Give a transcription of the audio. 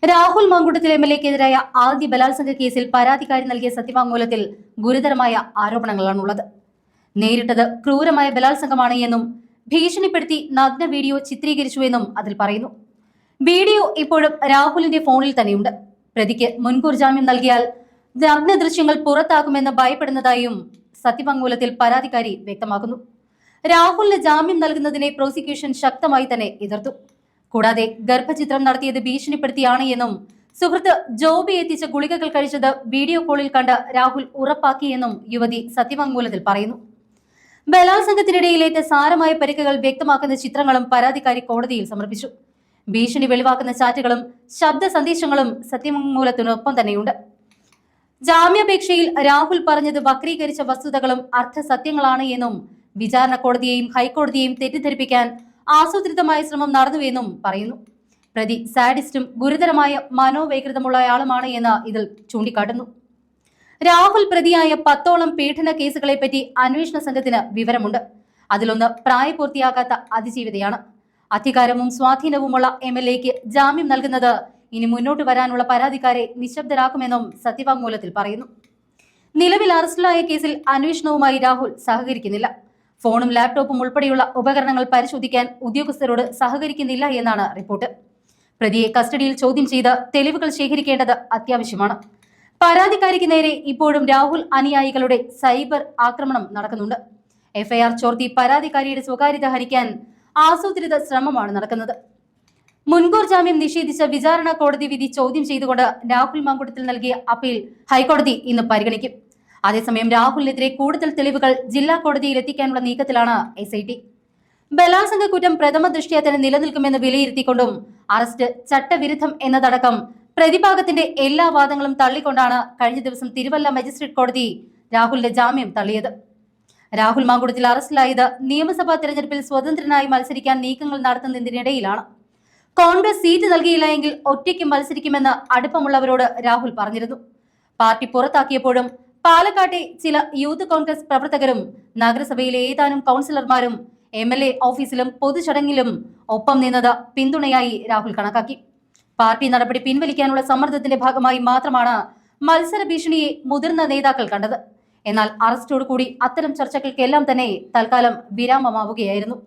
രാഹുൽ മാങ്കൂട്ടത്തിൽ എംഎൽഎക്കെതിരായ ആദ്യ ബലാത്സംഗ കേസിൽ പരാതിക്കാരി നൽകിയ സത്യവാങ്മൂലത്തിൽ ഗുരുതരമായ ആരോപണങ്ങളാണുള്ളത്. നേരിട്ടത് ക്രൂരമായ ബലാത്സംഗമാണ് എന്നും ഭീഷണിപ്പെടുത്തി നഗ്ന വീഡിയോ ചിത്രീകരിച്ചുവെന്നും അതിൽ പറയുന്നു. വീഡിയോ ഇപ്പോഴും രാഹുലിന്റെ ഫോണിൽ തന്നെയുണ്ട്. പ്രതിക്ക് മുൻകൂർ ജാമ്യം നൽകിയാൽ നഗ്ന ദൃശ്യങ്ങൾ പുറത്താക്കുമെന്ന് ഭയപ്പെടുന്നതായും സത്യവാങ്മൂലത്തിൽ പരാതിക്കാരി വ്യക്തമാക്കുന്നു. രാഹുലിന് ജാമ്യം നൽകുന്നതിനെ പ്രോസിക്യൂഷൻ ശക്തമായി തന്നെ എതിർത്തു. കൂടാതെ ഗർഭചിത്രം നടത്തിയത് ഭീഷണിപ്പെടുത്തിയാണ് എന്നും സുഹൃത്ത് ജോബി എത്തിച്ച ഗുളികകൾ കഴിച്ചത് വീഡിയോ കോളിൽ കണ്ട് രാഹുൽ ഉറപ്പാക്കിയെന്നും യുവതി സത്യവാങ്മൂലത്തിൽ പറയുന്നു. ബലാത്സംഗത്തിനിടയിലേറ്റ സാരമായ പരിക്കുകൾ വ്യക്തമാക്കുന്ന ചിത്രങ്ങളും പരാതിക്കാരി കോടതിയിൽ സമർപ്പിച്ചു. ഭീഷണി വെളിവാക്കുന്ന ചാറ്റുകളും ശബ്ദ സന്ദേശങ്ങളും സത്യവാങ്മൂലത്തിനൊപ്പം തന്നെയുണ്ട്. ജാമ്യാപേക്ഷയിൽ രാഹുൽ പറഞ്ഞത് വക്രീകരിച്ച വസ്തുതകളും അർത്ഥസത്യങ്ങളാണ് എന്നും വിചാരണ കോടതിയെയും ഹൈക്കോടതിയെയും തെറ്റിദ്ധരിപ്പിക്കാൻ ആസൂത്രിതമായ ശ്രമം നടന്നുവെന്നും പറയുന്നു. പ്രതി സാഡിസ്റ്റും ഗുരുതരമായ മനോവൈകൃതമുള്ളയാളുമാണ് എന്ന് ഇതിൽ ചൂണ്ടിക്കാട്ടുന്നു. രാഹുൽ പ്രതിയായ 10ഓളം പീഡന കേസുകളെപ്പറ്റി അന്വേഷണ സംഘത്തിന് വിവരമുണ്ട്. അതിലൊന്ന് പ്രായപൂർത്തിയാകാത്ത അതിജീവിതയാണ്. അധികാരവും സ്വാധീനവുമുള്ള എംഎൽഎക്ക് ജാമ്യം നൽകുന്നത് ഇനി മുന്നോട്ട് വരാനുള്ള പരാതിക്കാരെ നിശബ്ദരാക്കുമെന്നും സത്യവാങ്മൂലത്തിൽ പറയുന്നു. നിലവിൽ അറസ്റ്റിലായ കേസിൽ അന്വേഷണവുമായി രാഹുൽ സഹകരിക്കുന്നില്ല. ഫോണും ലാപ്ടോപ്പും ഉൾപ്പെടെയുള്ള ഉപകരണങ്ങൾ പരിശോധിക്കാൻ ഉദ്യോഗസ്ഥരോട് സഹകരിക്കുന്നില്ല എന്നാണ് റിപ്പോർട്ട്. പ്രതിയെ കസ്റ്റഡിയിൽ ചോദ്യം ചെയ്ത് തെളിവുകൾ ശേഖരിക്കേണ്ടത് അത്യാവശ്യമാണ്. പരാതിക്കാരിക്ക് നേരെ ഇപ്പോഴും രാഹുൽ അനുയായികളുടെ സൈബർ ആക്രമണം നടക്കുന്നുണ്ട്. എഫ്ഐആർ ചോർത്തി പരാതിക്കാരിയുടെ സ്വകാര്യത ഹരിക്കാൻ ആസൂത്രിത ശ്രമമാണ് നടക്കുന്നത്. മുൻകൂർ ജാമ്യം നിഷേധിച്ച വിചാരണ കോടതി വിധി ചോദ്യം ചെയ്തുകൊണ്ട് രാഹുൽ മാങ്കൂട്ടത്തിൽ നൽകിയ അപ്പീൽ ഹൈക്കോടതി ഇന്ന് പരിഗണിക്കും. അതേസമയം രാഹുലിനെതിരെ കൂടുതൽ തെളിവുകൾ ജില്ലാ കോടതിയിൽ എത്തിക്കാനുള്ള നീക്കത്തിലാണ് SIT. ബലാത്സംഗ കുറ്റം പ്രഥമ ദൃഷ്ട്യാ തന്നെ നിലനിൽക്കുമെന്ന് വിലയിരുത്തിക്കൊണ്ടും അറസ്റ്റ് ചട്ടവിരുദ്ധം എന്നതടക്കം പ്രതിഭാഗത്തിന്റെ എല്ലാ വാദങ്ങളും തള്ളിക്കൊണ്ടാണ് കഴിഞ്ഞ ദിവസം തിരുവല്ല മജിസ്ട്രേറ്റ് കോടതി രാഹുലിന്റെ ജാമ്യം തള്ളിയത്. രാഹുൽ മാങ്കൂട്ടത്തിൽ അറസ്റ്റിലായത് നിയമസഭാ തെരഞ്ഞെടുപ്പിൽ സ്വതന്ത്രനായി മത്സരിക്കാൻ നീക്കങ്ങൾ നടത്തുന്നതിനിടയിലാണ്. കോൺഗ്രസ് സീറ്റ് നൽകിയില്ല എങ്കിൽ ഒറ്റയ്ക്ക് മത്സരിക്കുമെന്ന് അടുപ്പമുള്ളവരോട് രാഹുൽ പറഞ്ഞിരുന്നു. പാർട്ടി പുറത്താക്കിയപ്പോഴും പാലക്കാട്ടെ ചില യൂത്ത് കോൺഗ്രസ് പ്രവർത്തകരും നഗരസഭയിലെ ഏതാനും കൗൺസിലർമാരും MLA ഓഫീസിലും പൊതുചടങ്ങിലും ഒപ്പം നിന്നത് പിന്തുണയായി രാഹുൽ കണക്കാക്കി. പാർട്ടി നടപടി പിൻവലിക്കാനുള്ള സമ്മർദ്ദത്തിന്റെ ഭാഗമായി മാത്രമാണ് മത്സര ഭീഷണിയെ മുതിർന്ന നേതാക്കൾ കണ്ടത്. എന്നാൽ അറസ്റ്റോടുകൂടി അത്തരം ചർച്ചകൾക്കെല്ലാം തന്നെ തൽക്കാലം വിരാമമാവുകയായിരുന്നു.